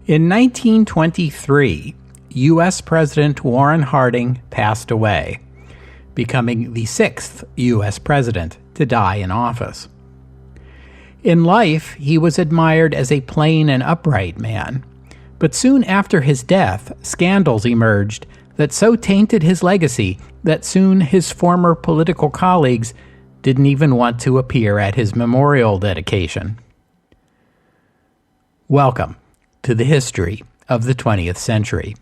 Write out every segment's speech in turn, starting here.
In 1923, U.S. President Warren Harding passed away, becoming the sixth U.S. president to die in office. In life, he was admired as a plain and upright man, but soon after his death, scandals emerged that so tainted his legacy that soon his former political colleagues didn't even want to appear at his memorial dedication. Welcome to the history of the 20th century.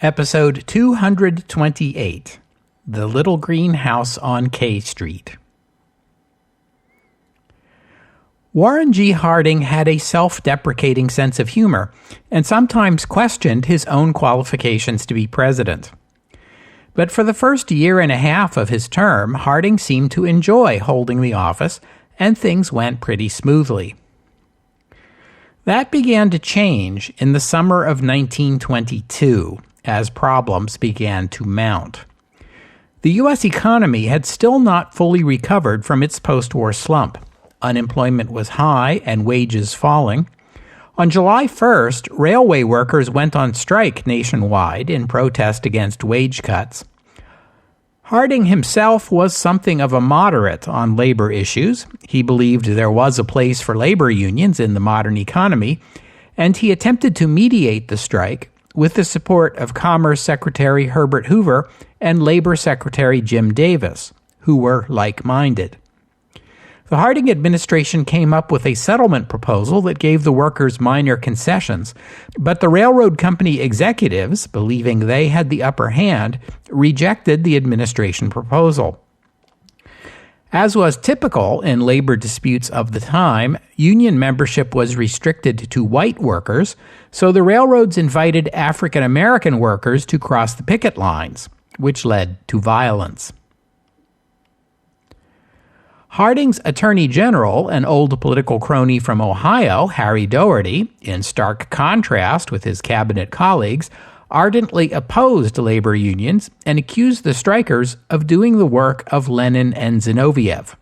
Episode 228, The Little Green House on K Street. Warren G. Harding had a self-deprecating sense of humor and sometimes questioned his own qualifications to be president. But for the first year and a half of his term, Harding seemed to enjoy holding the office, and things went pretty smoothly. That began to change in the summer of 1922. As problems began to mount. The U.S. economy had still not fully recovered from its post-war slump. Unemployment was high and wages falling. On July 1st, railway workers went on strike nationwide in protest against wage cuts. Harding himself was something of a moderate on labor issues. He believed there was a place for labor unions in the modern economy, and he attempted to mediate the strike with the support of Commerce Secretary Herbert Hoover and Labor Secretary Jim Davis, who were like-minded. The Harding administration came up with a settlement proposal that gave the workers minor concessions, but the railroad company executives, believing they had the upper hand, rejected the administration proposal. As was typical in labor disputes of the time, union membership was restricted to white workers, so the railroads invited African American workers to cross the picket lines, which led to violence. Harding's Attorney General, an old political crony from Ohio, Harry Doherty, in stark contrast with his cabinet colleagues, ardently opposed labor unions and accused the strikers of doing the work of Lenin and Zinoviev.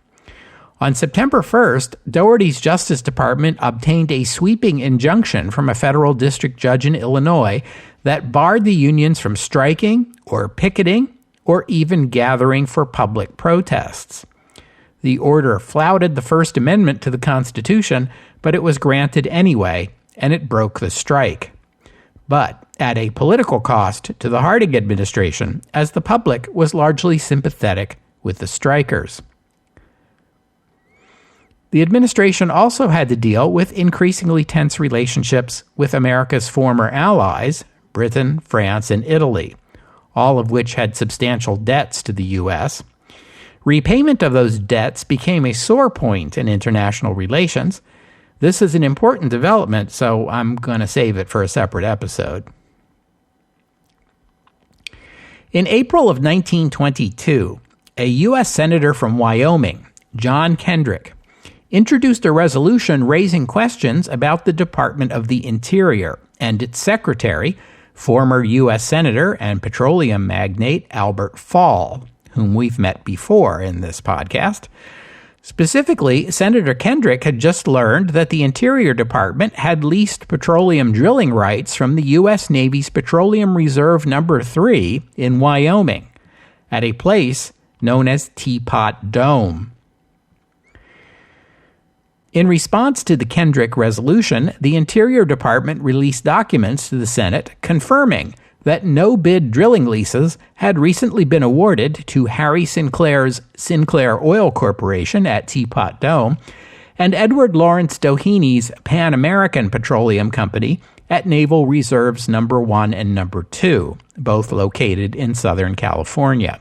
On September 1st, Doherty's Justice Department obtained a sweeping injunction from a federal district judge in Illinois that barred the unions from striking or picketing or even gathering for public protests. The order flouted the First Amendment to the Constitution, but it was granted anyway, and it broke the strike. But at a political cost to the Harding administration, as the public was largely sympathetic with the strikers. The administration also had to deal with increasingly tense relationships with America's former allies, Britain, France, and Italy, all of which had substantial debts to the U.S. Repayment of those debts became a sore point in international relations. This is an important development, so I'm going to save it for a separate episode. In April of 1922, a U.S. Senator from Wyoming, John Kendrick, introduced a resolution raising questions about the Department of the Interior and its secretary, former U.S. Senator and petroleum magnate Albert Fall, whom we've met before in this podcast. Specifically, Senator Kendrick had just learned that the Interior Department had leased petroleum drilling rights from the U.S. Navy's Petroleum Reserve No. 3 in Wyoming, at a place known as Teapot Dome. In response to the Kendrick resolution, the Interior Department released documents to the Senate confirming that no-bid drilling leases had recently been awarded to Harry Sinclair's Sinclair Oil Corporation at Teapot Dome and Edward Lawrence Doheny Pan American Petroleum Company at Naval Reserves No. 1 and No. 2, both located in Southern California.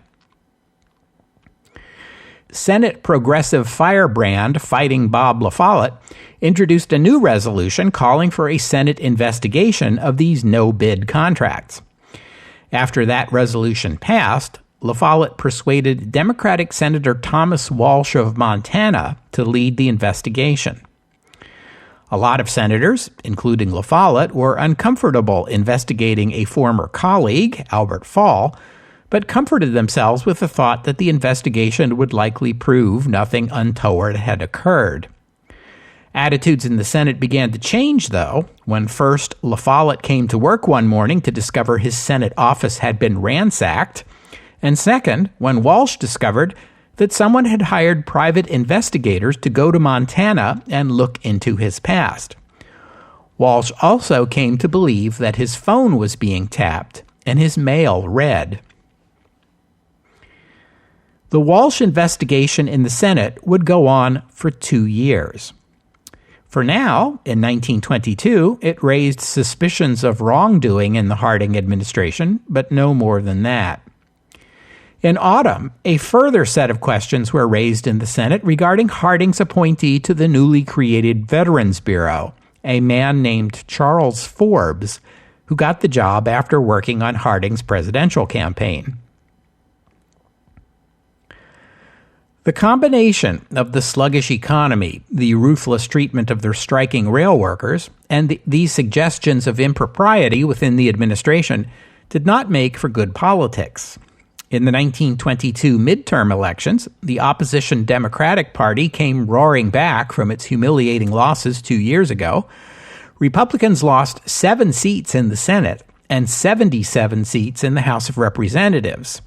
Senate progressive firebrand Fighting Bob LaFollette introduced a new resolution calling for a Senate investigation of these no-bid contracts. After that resolution passed, La Follette persuaded Democratic Senator Thomas Walsh of Montana to lead the investigation. A lot of senators, including La Follette, were uncomfortable investigating a former colleague, Albert Fall, but comforted themselves with the thought that the investigation would likely prove nothing untoward had occurred. Attitudes in the Senate began to change, though, when first La Follette came to work one morning to discover his Senate office had been ransacked, and second, when Walsh discovered that someone had hired private investigators to go to Montana and look into his past. Walsh also came to believe that his phone was being tapped and his mail read. The Walsh investigation in the Senate would go on for 2 years. For now, in 1922, it raised suspicions of wrongdoing in the Harding administration, but no more than that. In autumn, a further set of questions were raised in the Senate regarding Harding's appointee to the newly created Veterans Bureau, a man named Charles Forbes, who got the job after working on Harding's presidential campaign. The combination of the sluggish economy, the ruthless treatment of their striking rail workers, and these suggestions of impropriety within the administration did not make for good politics. In the 1922 midterm elections, the opposition Democratic Party came roaring back from its humiliating losses 2 years ago. Republicans lost 7 seats in the Senate and 77 seats in the House of Representatives.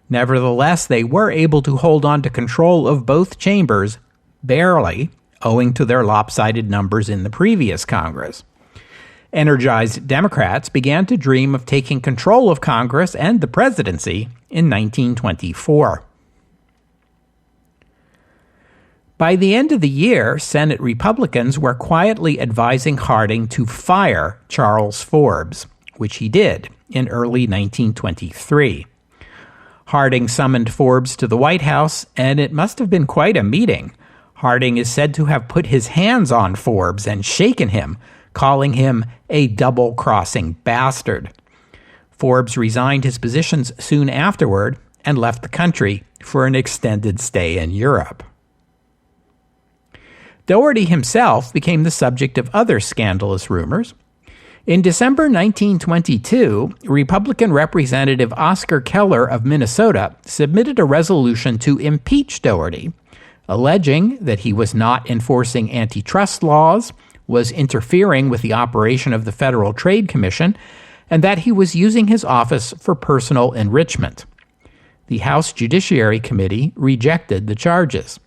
Nevertheless, they were able to hold on to control of both chambers, barely, owing to their lopsided numbers in the previous Congress. Energized Democrats began to dream of taking control of Congress and the presidency in 1924. By the end of the year, Senate Republicans were quietly advising Harding to fire Charles Forbes, which he did in early 1923. Harding summoned Forbes to the White House, and it must have been quite a meeting. Harding is said to have put his hands on Forbes and shaken him, calling him a double-crossing bastard. Forbes resigned his positions soon afterward and left the country for an extended stay in Europe. Dougherty himself became the subject of other scandalous rumors. In December 1922, Republican Representative Oscar Keller of Minnesota submitted a resolution to impeach Dougherty, alleging that he was not enforcing antitrust laws, was interfering with the operation of the Federal Trade Commission, and that he was using his office for personal enrichment. The House Judiciary Committee rejected the charges.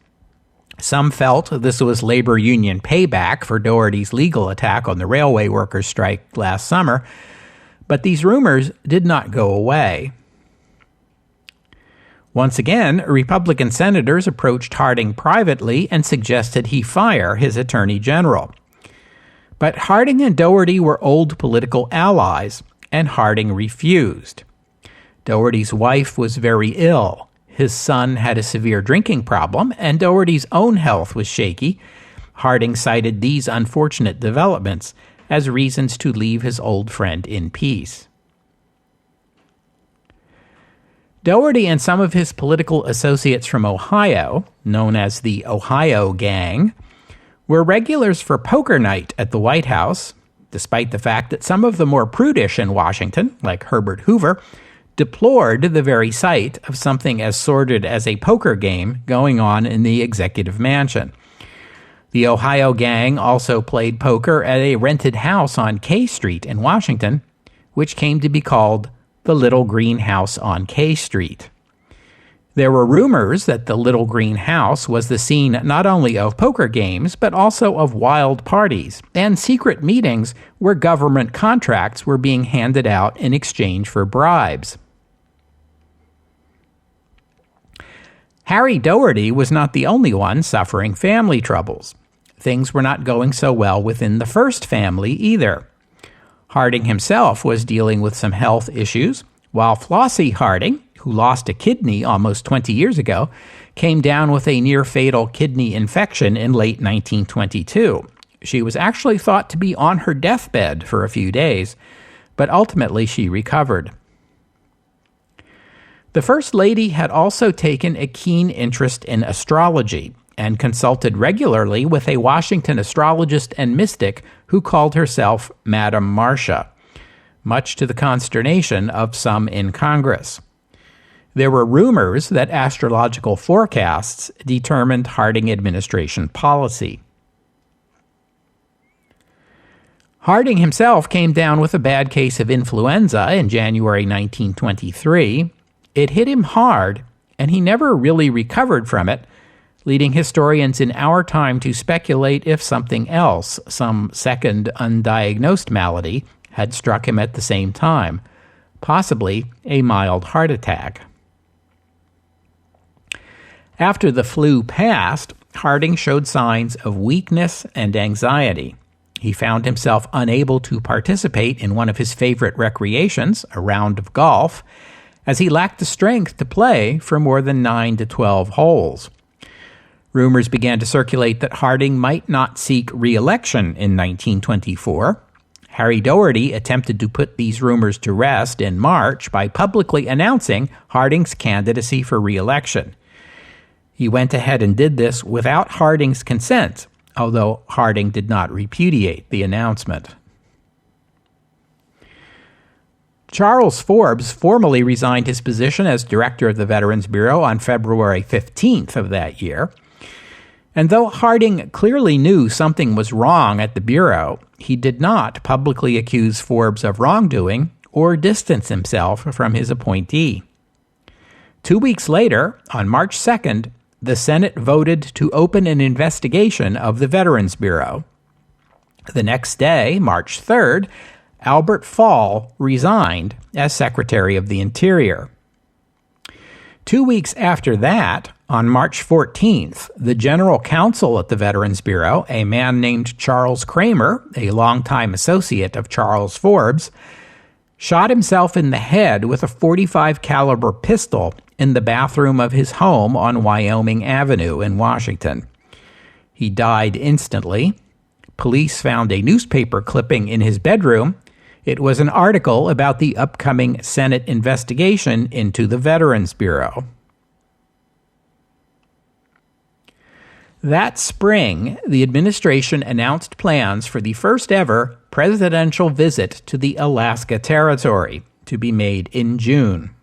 Some felt this was labor union payback for Dougherty's legal attack on the railway workers' strike last summer, but these rumors did not go away. Once again, Republican senators approached Harding privately and suggested he fire his attorney general. But Harding and Dougherty were old political allies, and Harding refused. Dougherty's wife was very ill. His son had a severe drinking problem, and Dougherty's own health was shaky. Harding cited these unfortunate developments as reasons to leave his old friend in peace. Dougherty and some of his political associates from Ohio, known as the Ohio Gang, were regulars for poker night at the White House, despite the fact that some of the more prudish in Washington, like Herbert Hoover, deplored the very sight of something as sordid as a poker game going on in the executive mansion. The Ohio Gang also played poker at a rented house on K Street in Washington, which came to be called the Little Green House on K Street. There were rumors that the Little Green House was the scene not only of poker games, but also of wild parties and secret meetings where government contracts were being handed out in exchange for bribes. Harry Dougherty was not the only one suffering family troubles. Things were not going so well within the first family either. Harding himself was dealing with some health issues, while Flossie Harding, who lost a kidney almost 20 years ago, came down with a near-fatal kidney infection in late 1922. She was actually thought to be on her deathbed for a few days, but ultimately she recovered. The First Lady had also taken a keen interest in astrology and consulted regularly with a Washington astrologist and mystic who called herself Madame Marcia, much to the consternation of some in Congress. There were rumors that astrological forecasts determined Harding administration policy. Harding himself came down with a bad case of influenza in January 1923. It hit him hard, and he never really recovered from it, leading historians in our time to speculate if something else, some second undiagnosed malady, had struck him at the same time, possibly a mild heart attack. After the flu passed, Harding showed signs of weakness and anxiety. He found himself unable to participate in one of his favorite recreations, a round of golf, as he lacked the strength to play for more than 9 to 12 holes. Rumors began to circulate that Harding might not seek re-election in 1924. Harry Doherty attempted to put these rumors to rest in March by publicly announcing Harding's candidacy for re-election. He went ahead and did this without Harding's consent, although Harding did not repudiate the announcement. Charles Forbes formally resigned his position as director of the Veterans Bureau on February 15th of that year. And though Harding clearly knew something was wrong at the Bureau, he did not publicly accuse Forbes of wrongdoing or distance himself from his appointee. 2 weeks later, on March 2nd, the Senate voted to open an investigation of the Veterans Bureau. The next day, March 3rd, Albert Fall resigned as Secretary of the Interior. 2 weeks after that, on March 14th, the General Counsel at the Veterans Bureau, a man named Charles Kramer, a longtime associate of Charles Forbes, shot himself in the head with a .45 caliber pistol in the bathroom of his home on Wyoming Avenue in Washington. He died instantly. Police found a newspaper clipping in his bedroom. It was an article about the upcoming Senate investigation into the Veterans Bureau. That spring, the administration announced plans for the first ever presidential visit to the Alaska Territory, to be made in June.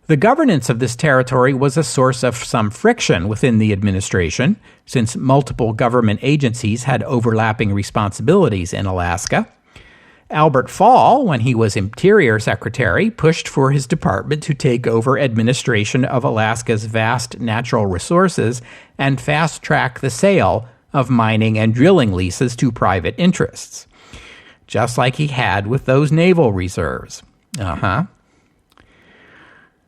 The governance of this territory was a source of some friction within the administration, since multiple government agencies had overlapping responsibilities in Alaska. Albert Fall, when he was Interior Secretary, pushed for his department to take over administration of Alaska's vast natural resources and fast-track the sale of mining and drilling leases to private interests, just like he had with those naval reserves.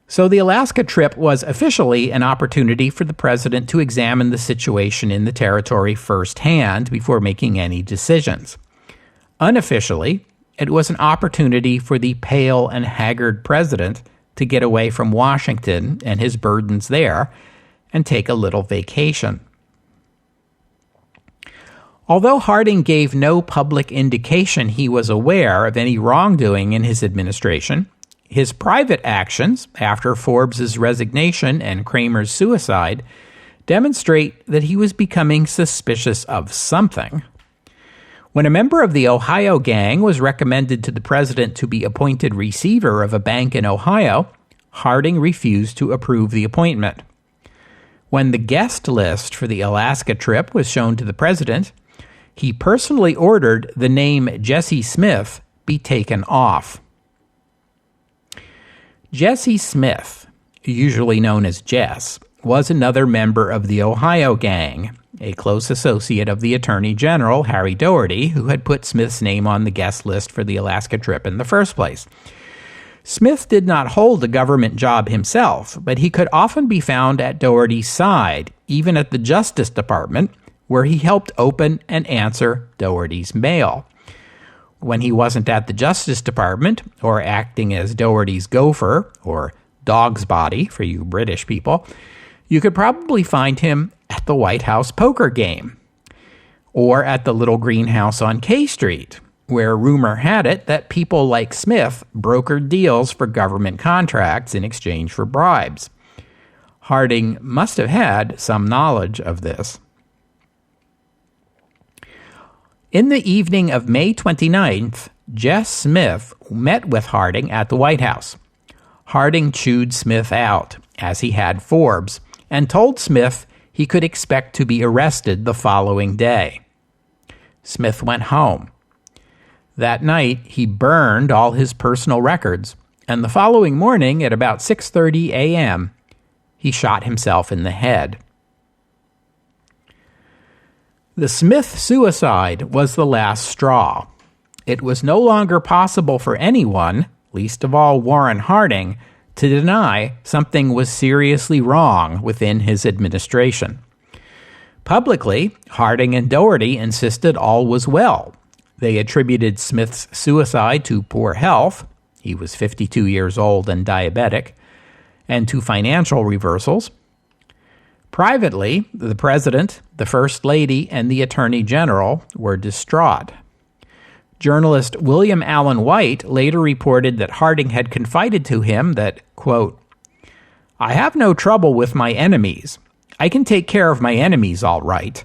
So the Alaska trip was officially an opportunity for the president to examine the situation in the territory firsthand before making any decisions. Unofficially, it was an opportunity for the pale and haggard president to get away from Washington and his burdens there and take a little vacation. Although Harding gave no public indication he was aware of any wrongdoing in his administration, his private actions after Forbes's resignation and Kramer's suicide demonstrate that he was becoming suspicious of something. When a member of the Ohio gang was recommended to the president to be appointed receiver of a bank in Ohio, Harding refused to approve the appointment. When the guest list for the Alaska trip was shown to the president, he personally ordered the name Jesse Smith be taken off. Jesse Smith, usually known as Jess, was another member of the Ohio gang, a close associate of the Attorney General, Harry Doherty, who had put Smith's name on the guest list for the Alaska trip in the first place. Smith did not hold a government job himself, but he could often be found at Doherty's side, even at the Justice Department, where he helped open and answer Doherty's mail. When he wasn't at the Justice Department, or acting as Doherty's gopher, or dog's body for you British people, you could probably find him at the White House poker game, or at the little greenhouse on K Street, where rumor had it that people like Smith brokered deals for government contracts in exchange for bribes. Harding must have had some knowledge of this. In the evening of May 29th, Jess Smith met with Harding at the White House. Harding chewed Smith out, as he had Forbes, and told Smith he could expect to be arrested the following day. Smith went home. That night, he burned all his personal records, and the following morning at about 6:30 a.m., he shot himself in the head. The Smith suicide was the last straw. It was no longer possible for anyone, least of all Warren Harding, to deny something was seriously wrong within his administration. Publicly, Harding and Doherty insisted all was well. They attributed Smith's suicide to poor health — he was 52 years old and diabetic — and to financial reversals. Privately, the president, the first lady, and the attorney general were distraught. Journalist William Allen White later reported that Harding had confided to him that, quote, "I have no trouble with my enemies. I can take care of my enemies all right.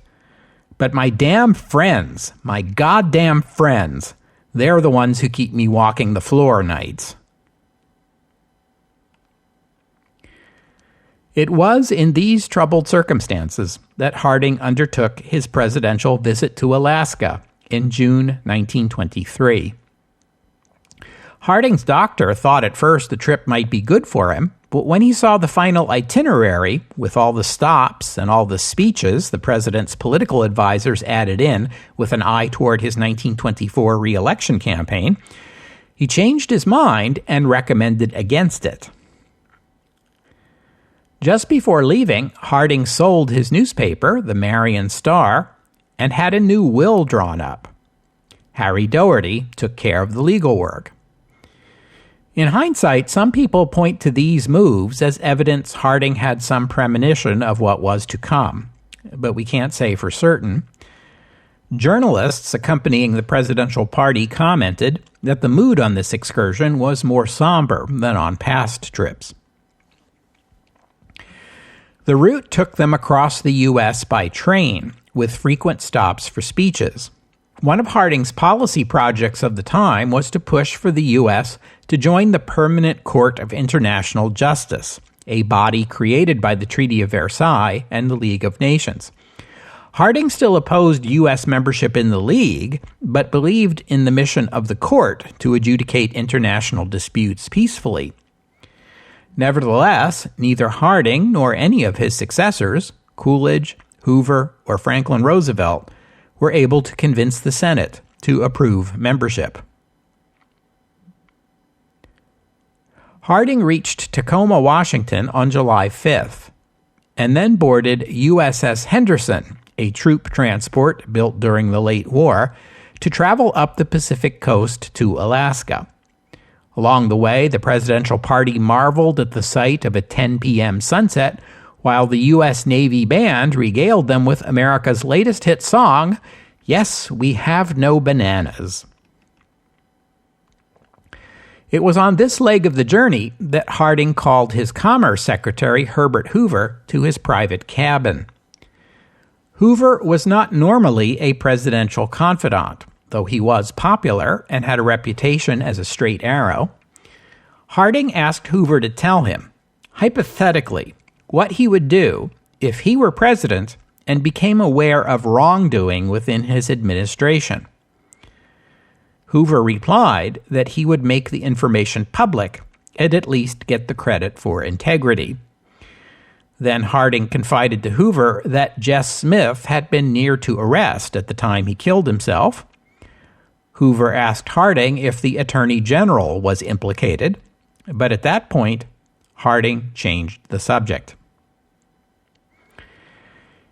But my damn friends, my goddamn friends, they're the ones who keep me walking the floor nights." It was in these troubled circumstances that Harding undertook his presidential visit to Alaska in June 1923. Harding's doctor thought at first the trip might be good for him, but when he saw the final itinerary, with all the stops and all the speeches the president's political advisors added in with an eye toward his 1924 re-election campaign, he changed his mind and recommended against it. Just before leaving, Harding sold his newspaper, the Marion Star, and had a new will drawn up. Harry Doherty took care of the legal work. In hindsight, some people point to these moves as evidence Harding had some premonition of what was to come, but we can't say for certain. Journalists accompanying the presidential party commented that the mood on this excursion was more somber than on past trips. The route took them across the U.S. by train, with frequent stops for speeches. One of Harding's policy projects of the time was to push for the U.S. to join the Permanent Court of International Justice, a body created by the Treaty of Versailles and the League of Nations. Harding still opposed U.S. membership in the League, but believed in the mission of the court to adjudicate international disputes peacefully. Nevertheless, neither Harding nor any of his successors, Coolidge, Hoover, or Franklin Roosevelt, were able to convince the Senate to approve membership. Harding reached Tacoma, Washington on July 5th, and then boarded USS Henderson, a troop transport built during the late war, to travel up the Pacific coast to Alaska. Along the way, the presidential party marveled at the sight of a 10 p.m. sunset, while the U.S. Navy band regaled them with America's latest hit song, "Yes, We Have No Bananas." It was on this leg of the journey that Harding called his Commerce Secretary, Herbert Hoover, to his private cabin. Hoover was not normally a presidential confidant, though he was popular and had a reputation as a straight arrow. Harding asked Hoover to tell him, hypothetically, what he would do if he were president and became aware of wrongdoing within his administration. Hoover replied that he would make the information public and at least get the credit for integrity. Then Harding confided to Hoover that Jess Smith had been near to arrest at the time he killed himself. Hoover asked Harding if the Attorney General was implicated, but at that point, Harding changed the subject.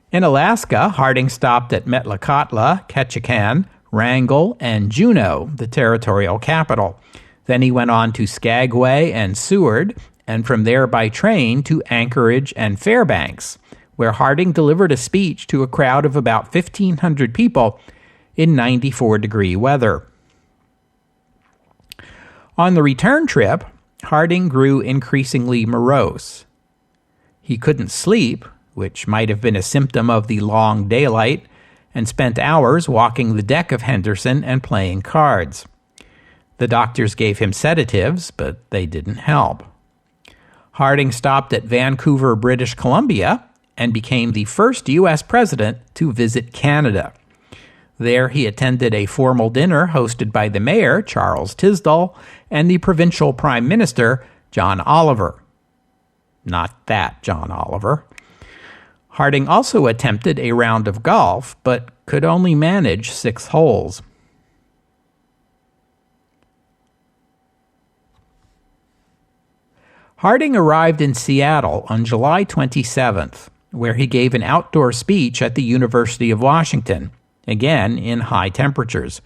In Alaska, Harding stopped at Metlakatla, Ketchikan, Wrangell, and Juneau, the territorial capital. Then he went on to Skagway and Seward, and from there by train to Anchorage and Fairbanks, where Harding delivered a speech to a crowd of about 1,500 people in 94-degree weather. On the return trip, Harding grew increasingly morose. He couldn't sleep, which might have been a symptom of the long daylight, and spent hours walking the deck of Henderson and playing cards. The doctors gave him sedatives, but they didn't help. Harding stopped at Vancouver, British Columbia, and became the first U.S. president to visit Canada. There he attended a formal dinner hosted by the mayor, Charles Tisdall, and the provincial prime minister, John Oliver. Not that John Oliver. Harding also attempted a round of golf, but could only manage 6 holes. Harding arrived in Seattle on July 27th, where he gave an outdoor speech at the University of Washington, again in high temperatures.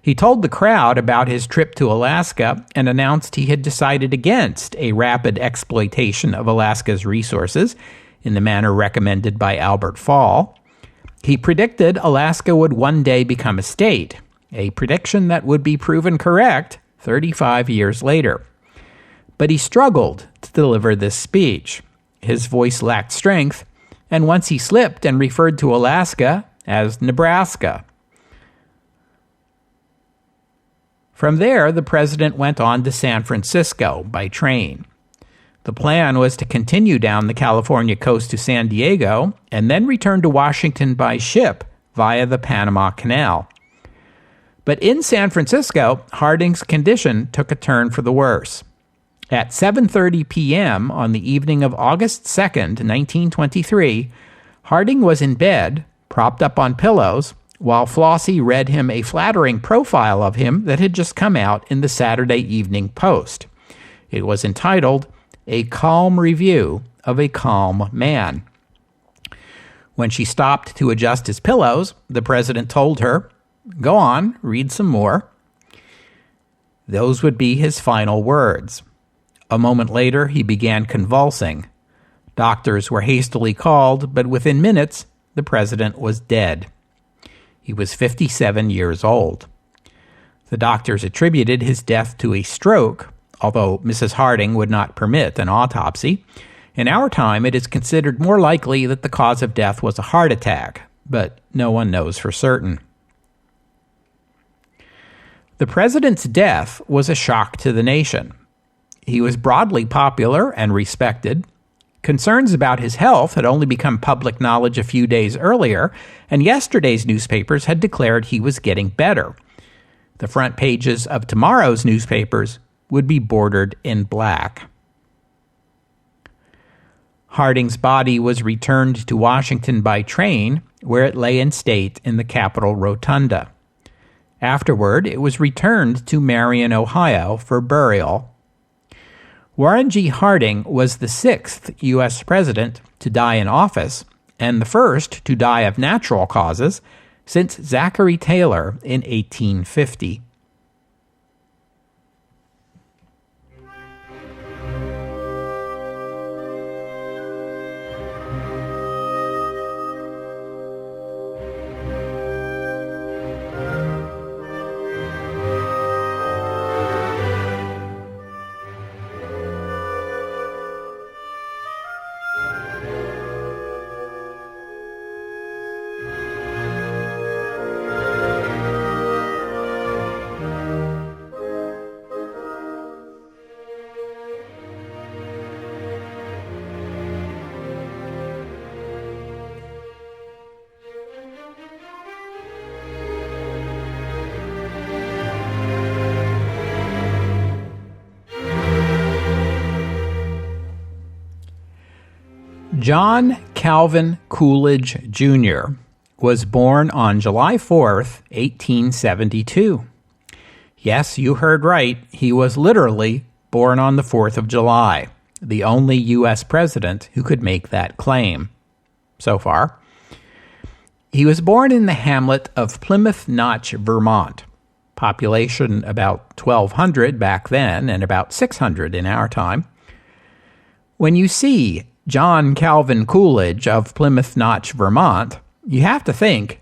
He told the crowd about his trip to Alaska and announced he had decided against a rapid exploitation of Alaska's resources in the manner recommended by Albert Fall. He predicted Alaska would one day become a state, a prediction that would be proven correct 35 years later. But he struggled to deliver this speech. His voice lacked strength, and once he slipped and referred to Alaska as Nebraska. From there, the president went on to San Francisco by train. The plan was to continue down the California coast to San Diego and then return to Washington by ship via the Panama Canal. But in San Francisco, Harding's condition took a turn for the worse. At 7:30 p.m. on the evening of August 2nd, 1923, Harding was in bed, propped up on pillows, while Flossie read him a flattering profile of him that had just come out in the Saturday Evening Post. It was entitled, "A Calm Review of a Calm Man." When she stopped to adjust his pillows, the president told her, "Go on, read some more." Those would be his final words. A moment later, he began convulsing. Doctors were hastily called, but within minutes, the president was dead. He was 57 years old. The doctors attributed his death to a stroke, although Mrs. Harding would not permit an autopsy. In our time, it is considered more likely that the cause of death was a heart attack, but no one knows for certain. The president's death was a shock to the nation. He was broadly popular and respected. Concerns about his health had only become public knowledge a few days earlier, and yesterday's newspapers had declared he was getting better. The front pages of tomorrow's newspapers would be bordered in black. Harding's body was returned to Washington by train, where it lay in state in the Capitol Rotunda. Afterward, it was returned to Marion, Ohio, for burial. Warren G. Harding was the 6th U.S. president to die in office and the first to die of natural causes since Zachary Taylor in 1850. John Calvin Coolidge, Jr. was born on July 4th, 1872. Yes, you heard right. He was literally born on the 4th of July, the only U.S. president who could make that claim so far. He was born in the hamlet of Plymouth Notch, Vermont. Population about 1,200 back then and about 600 in our time. When you see John Calvin Coolidge of Plymouth Notch, Vermont, you have to think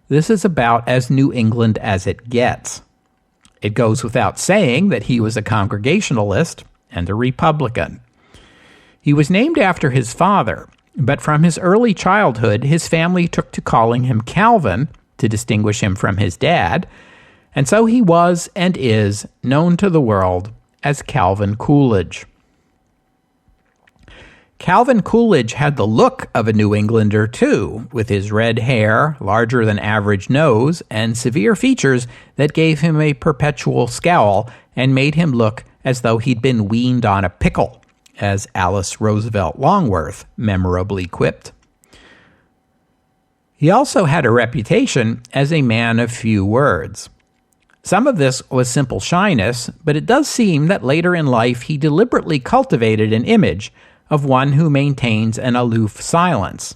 this is about as New England as it gets. It goes without saying that he was a Congregationalist and a Republican. He was named after his father, but from his early childhood, his family took to calling him Calvin to distinguish him from his dad, and so he was and is known to the world as Calvin Coolidge. Calvin Coolidge had the look of a New Englander, too, with his red hair, larger than average nose, and severe features that gave him a perpetual scowl and made him look as though he'd been weaned on a pickle, as Alice Roosevelt Longworth memorably quipped. He also had a reputation as a man of few words. Some of this was simple shyness, but it does seem that later in life he deliberately cultivated an image of one who maintains an aloof silence.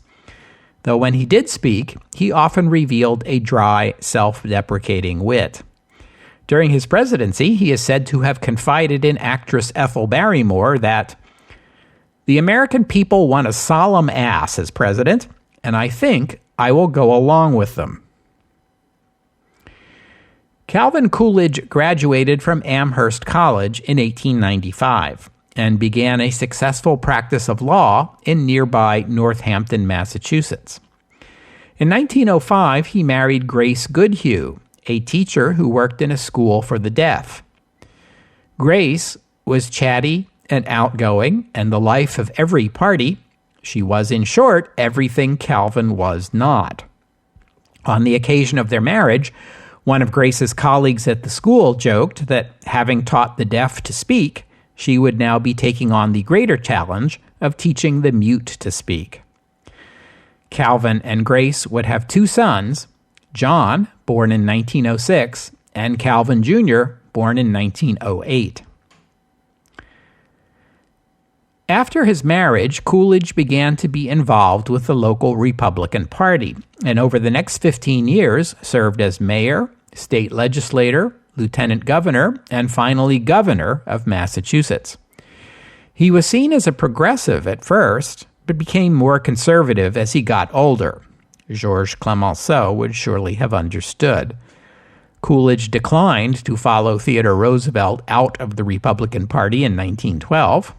Though when he did speak, he often revealed a dry, self-deprecating wit. During his presidency, he is said to have confided in actress Ethel Barrymore that, "The American people want a solemn ass as president, and I think I will go along with them." Calvin Coolidge graduated from Amherst College in 1895. And began a successful practice of law in nearby Northampton, Massachusetts. In 1905, he married Grace Goodhue, a teacher who worked in a school for the deaf. Grace was chatty and outgoing and the life of every party. She was, in short, everything Calvin was not. On the occasion of their marriage, one of Grace's colleagues at the school joked that, having taught the deaf to speak, she would now be taking on the greater challenge of teaching the mute to speak. Calvin and Grace would have two sons, John, born in 1906, and Calvin Jr., born in 1908. After his marriage, Coolidge began to be involved with the local Republican Party, and over the next 15 years served as mayor, state legislator, lieutenant governor, and finally governor of Massachusetts. He was seen as a progressive at first, but became more conservative as he got older. Georges Clemenceau would surely have understood. Coolidge declined to follow Theodore Roosevelt out of the Republican Party in 1912.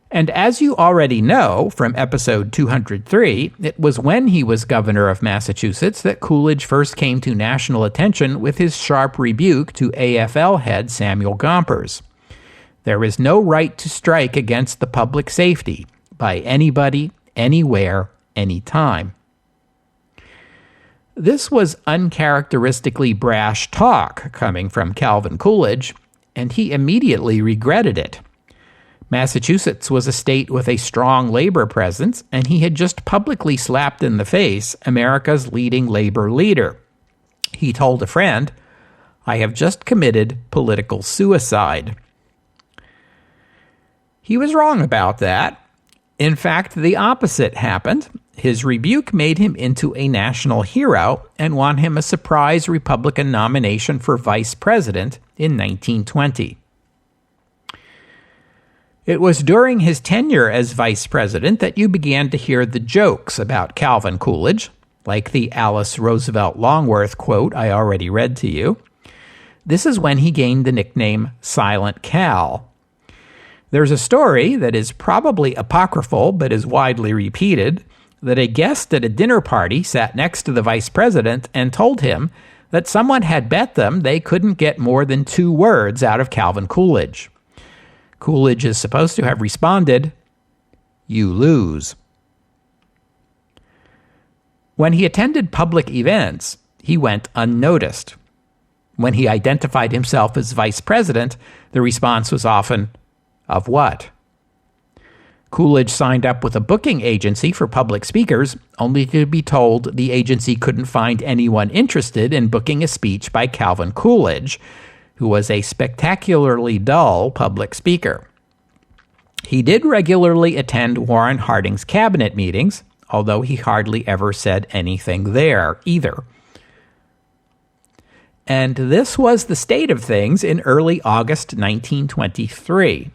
And as you already know from episode 203, it was when he was governor of Massachusetts that Coolidge first came to national attention with his sharp rebuke to AFL head Samuel Gompers. There is no right to strike against the public safety by anybody, anywhere, anytime. This was uncharacteristically brash talk coming from Calvin Coolidge, and he immediately regretted it. Massachusetts was a state with a strong labor presence, and he had just publicly slapped in the face America's leading labor leader. He told a friend, "I have just committed political suicide." He was wrong about that. In fact, the opposite happened. His rebuke made him into a national hero and won him a surprise Republican nomination for vice president in 1920. It was during his tenure as vice president that you began to hear the jokes about Calvin Coolidge, like the Alice Roosevelt Longworth quote I already read to you. This is when he gained the nickname Silent Cal. There's a story that is probably apocryphal but is widely repeated, that a guest at a dinner party sat next to the vice president and told him that someone had bet them they couldn't get more than 2 words out of Calvin Coolidge. Coolidge is supposed to have responded, "You lose." When he attended public events, he went unnoticed. When he identified himself as vice president, the response was often, "Of what?" Coolidge signed up with a booking agency for public speakers, only to be told the agency couldn't find anyone interested in booking a speech by Calvin Coolidge, who was a spectacularly dull public speaker. He did regularly attend Warren Harding's cabinet meetings, although he hardly ever said anything there either. And this was the state of things in early August 1923.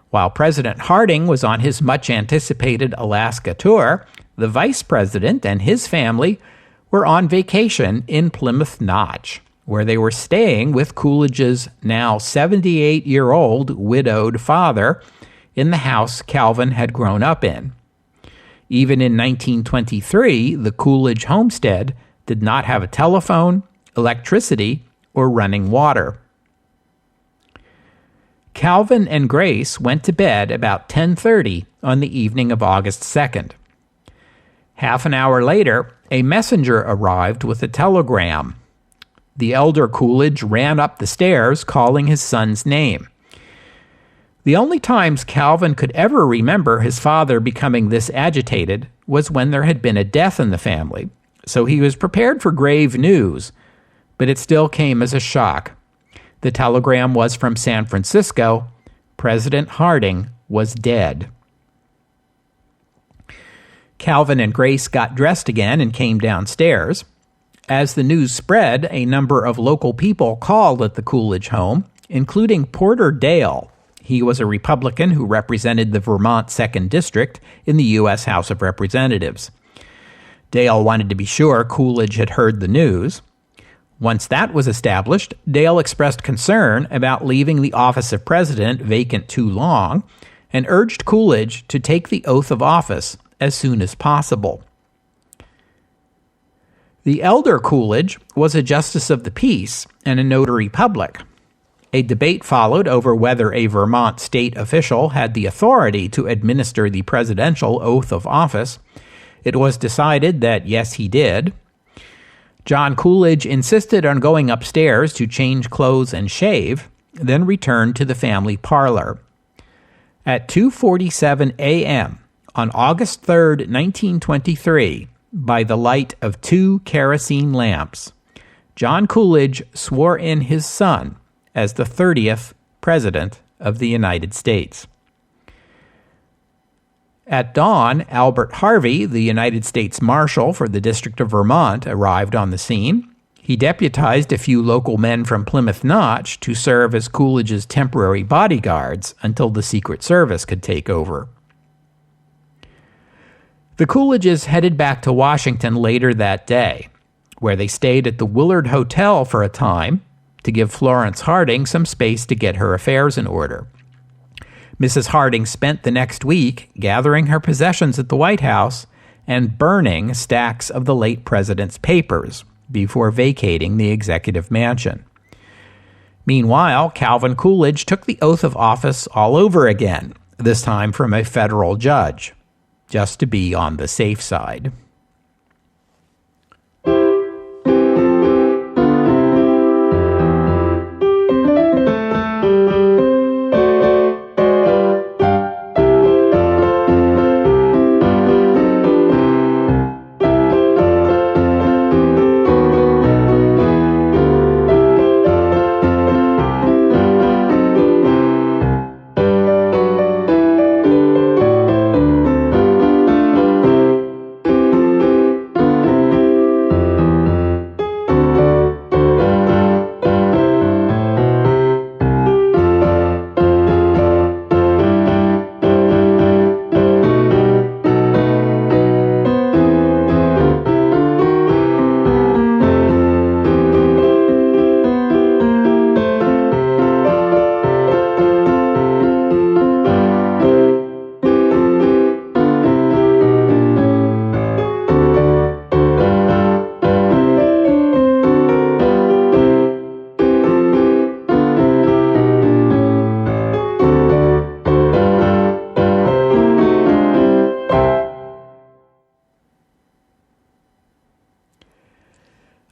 While President Harding was on his much-anticipated Alaska tour, the vice president and his family were on vacation in Plymouth Notch. where they were staying with Coolidge's now 78-year-old widowed father in the house Calvin had grown up in. Even in 1923, the Coolidge homestead did not have a telephone, electricity, or running water. Calvin and Grace went to bed about 10:30 on the evening of August 2nd. Half an hour later, a messenger arrived with a telegram. The elder Coolidge ran up the stairs calling his son's name. The only times Calvin could ever remember his father becoming this agitated was when there had been a death in the family, so he was prepared for grave news, but it still came as a shock. The telegram was from San Francisco. President Harding was dead. Calvin and Grace got dressed again and came downstairs. As the news spread, a number of local people called at the Coolidge home, including Porter Dale. He was a Republican who represented the Vermont 2nd District in the U.S. House of Representatives. Dale wanted to be sure Coolidge had heard the news. Once that was established, Dale expressed concern about leaving the office of president vacant too long and urged Coolidge to take the oath of office as soon as possible. The elder Coolidge was a justice of the peace and a notary public. A debate followed over whether a Vermont state official had the authority to administer the presidential oath of office. It was decided that yes, he did. John Coolidge insisted on going upstairs to change clothes and shave, then returned to the family parlor. At 2:47 a.m. on August 3rd, 1923, by the light of 2 kerosene lamps, John Coolidge swore in his son as the 30th President of the United States. At dawn, Albert Harvey, the United States Marshal for the District of Vermont, arrived on the scene. He deputized a few local men from Plymouth Notch to serve as Coolidge's temporary bodyguards until the Secret Service could take over. The Coolidges headed back to Washington later that day, where they stayed at the Willard Hotel for a time to give Florence Harding some space to get her affairs in order. Mrs. Harding spent the next week gathering her possessions at the White House and burning stacks of the late president's papers before vacating the executive mansion. Meanwhile, Calvin Coolidge took the oath of office all over again, this time from a federal judge, just to be on the safe side.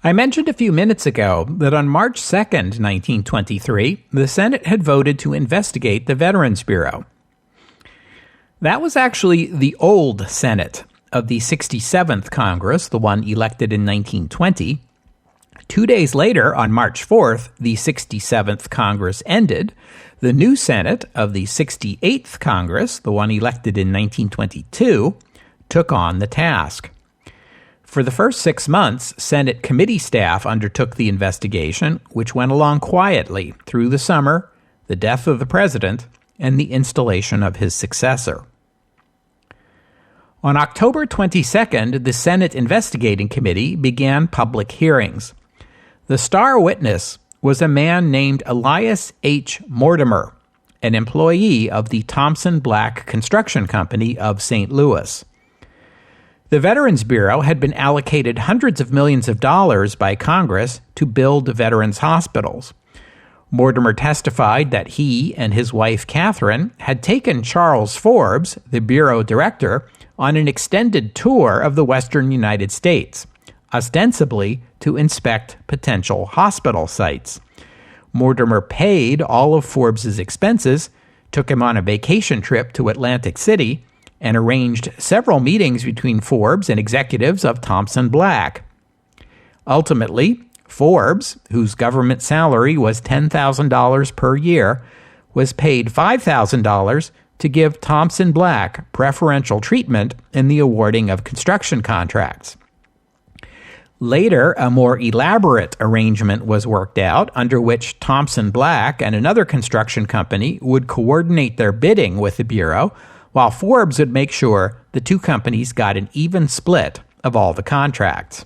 I mentioned a few minutes ago that on March 2nd, 1923, the Senate had voted to investigate the Veterans Bureau. That was actually the old Senate of the 67th Congress, the one elected in 1920. 2 days later, on March 4th, the 67th Congress ended. The new Senate of the 68th Congress, the one elected in 1922, took on the task. For the first 6 months, Senate committee staff undertook the investigation, which went along quietly through the summer, the death of the president, and the installation of his successor. On October 22nd, the Senate Investigating Committee began public hearings. The star witness was a man named Elias H. Mortimer, an employee of the Thompson Black Construction Company of St. Louis. The Veterans Bureau had been allocated hundreds of millions of dollars by Congress to build veterans' hospitals. Mortimer testified that he and his wife Catherine had taken Charles Forbes, the Bureau director, on an extended tour of the western United States, ostensibly to inspect potential hospital sites. Mortimer paid all of Forbes's expenses, took him on a vacation trip to Atlantic City, and arranged several meetings between Forbes and executives of Thompson Black. Ultimately, Forbes, whose government salary was $10,000 per year, was paid $5,000 to give Thompson Black preferential treatment in the awarding of construction contracts. Later, a more elaborate arrangement was worked out under which Thompson Black and another construction company would coordinate their bidding with the Bureau, while Forbes would make sure the two companies got an even split of all the contracts.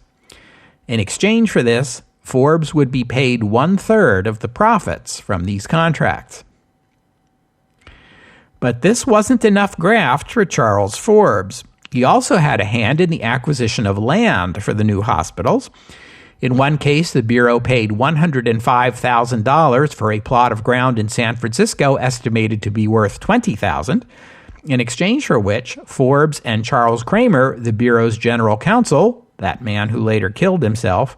In exchange for this, Forbes would be paid 1/3 of the profits from these contracts. But this wasn't enough graft for Charles Forbes. He also had a hand in the acquisition of land for the new hospitals. In one case, the Bureau paid $105,000 for a plot of ground in San Francisco estimated to be worth $20,000, in exchange for which Forbes and Charles Kramer, the Bureau's general counsel, that man who later killed himself,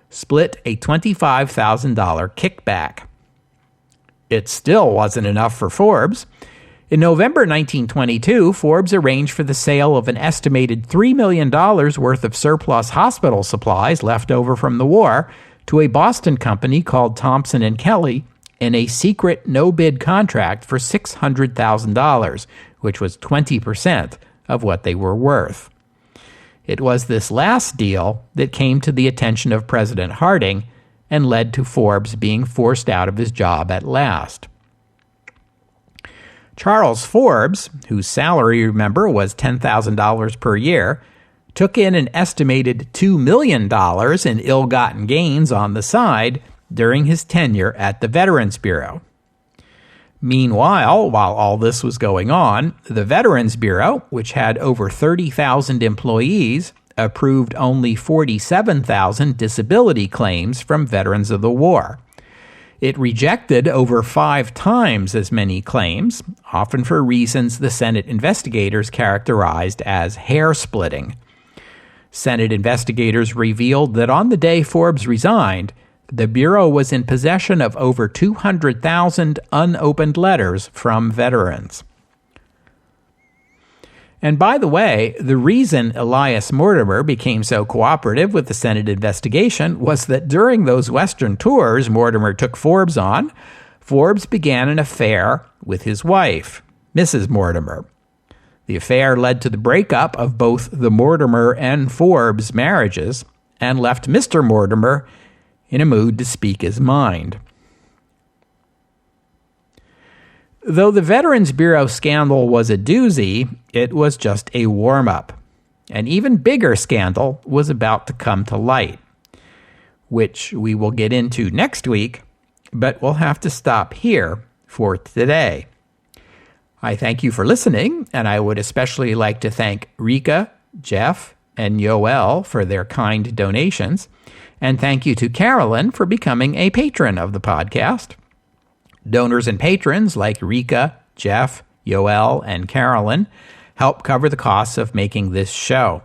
split a $25,000 kickback. It still wasn't enough for Forbes. In November 1922, Forbes arranged for the sale of an estimated $3 million worth of surplus hospital supplies left over from the war to a Boston company called Thompson and Kelly in a secret no-bid contract for $600,000, which was 20% of what they were worth. It was this last deal that came to the attention of President Harding and led to Forbes being forced out of his job at last. Charles Forbes, whose salary, remember, was $10,000 per year, took in an estimated $2 million in ill-gotten gains on the side during his tenure at the Veterans Bureau. Meanwhile, while all this was going on, the Veterans Bureau, which had over 30,000 employees, approved only 47,000 disability claims from veterans of the war. It rejected over 5 times as many claims, often for reasons the Senate investigators characterized as hair-splitting. Senate investigators revealed that on the day Forbes resigned, the Bureau was in possession of over 200,000 unopened letters from veterans. And by the way, the reason Elias Mortimer became so cooperative with the Senate investigation was that during those Western tours Mortimer took Forbes on, Forbes began an affair with his wife, Mrs. Mortimer. The affair led to the breakup of both the Mortimer and Forbes marriages and left Mr. Mortimer in a mood to speak his mind. Though the Veterans Bureau scandal was a doozy, it was just a warm-up. An even bigger scandal was about to come to light, which we will get into next week, but we'll have to stop here for today. I thank you for listening, and I would especially like to thank Rika, Jeff, and Yoel for their kind donations, and thank you to Carolyn for becoming a patron of the podcast. Donors and patrons like Rika, Jeff, Yoel, and Carolyn help cover the costs of making this show,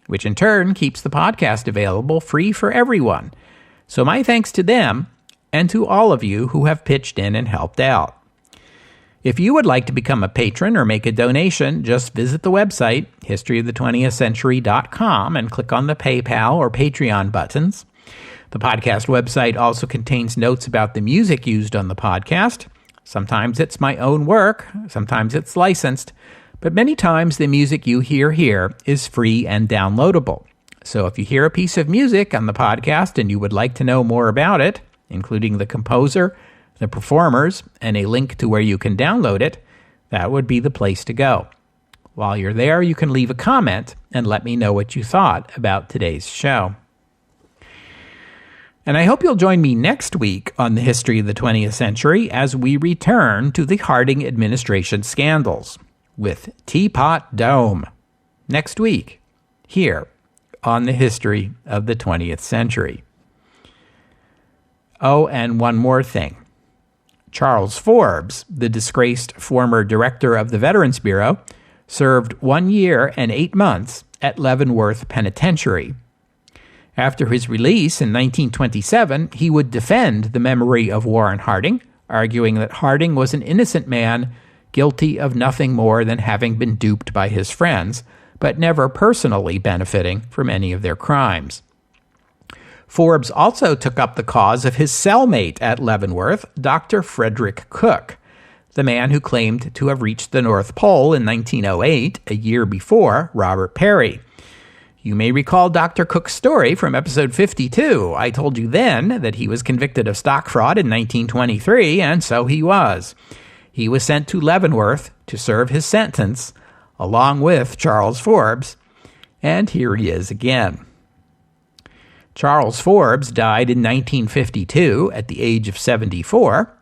which in turn keeps the podcast available free for everyone. So my thanks to them and to all of you who have pitched in and helped out. If you would like to become a patron or make a donation, just visit the website, historyofthe20thcentury.com, and click on the PayPal or Patreon buttons. The podcast website also contains notes about the music used on the podcast. Sometimes it's my own work, sometimes it's licensed, but many times the music you hear here is free and downloadable. So if you hear a piece of music on the podcast and you would like to know more about it, including the composer, the performers, and a link to where you can download it, that would be the place to go. While you're there, you can leave a comment and let me know what you thought about today's show. And I hope you'll join me next week on the history of the 20th century as we return to the Harding administration scandals with Teapot Dome. Next week, here on the history of the 20th century. Oh, and one more thing. Charles Forbes, the disgraced former director of the Veterans Bureau, served 1 year and 8 months at Leavenworth Penitentiary. After his release in 1927, he would defend the memory of Warren Harding, arguing that Harding was an innocent man guilty of nothing more than having been duped by his friends, but never personally benefiting from any of their crimes. Forbes also took up the cause of his cellmate at Leavenworth, Dr. Frederick Cook, the man who claimed to have reached the North Pole in 1908, a year before Robert Peary. You may recall Dr. Cook's story from episode 52. I told you then that he was convicted of stock fraud in 1923, and so he was. He was sent to Leavenworth to serve his sentence, along with Charles Forbes, and here he is again. Charles Forbes died in 1952 at the age of 74.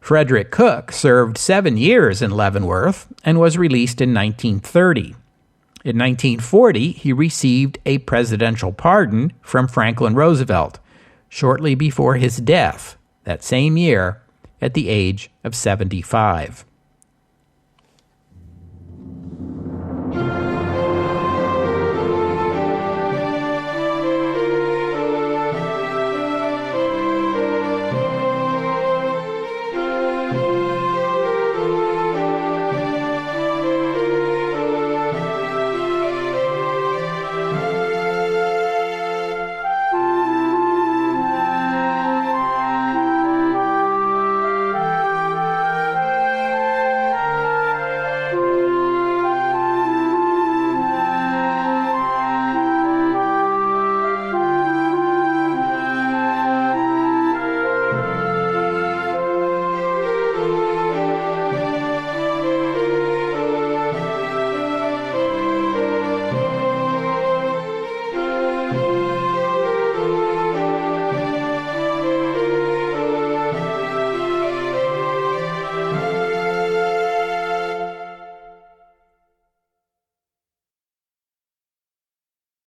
Frederick Cook served 7 years in Leavenworth and was released in 1930. In 1940, he received a presidential pardon from Franklin Roosevelt, shortly before his death that same year at the age of 75.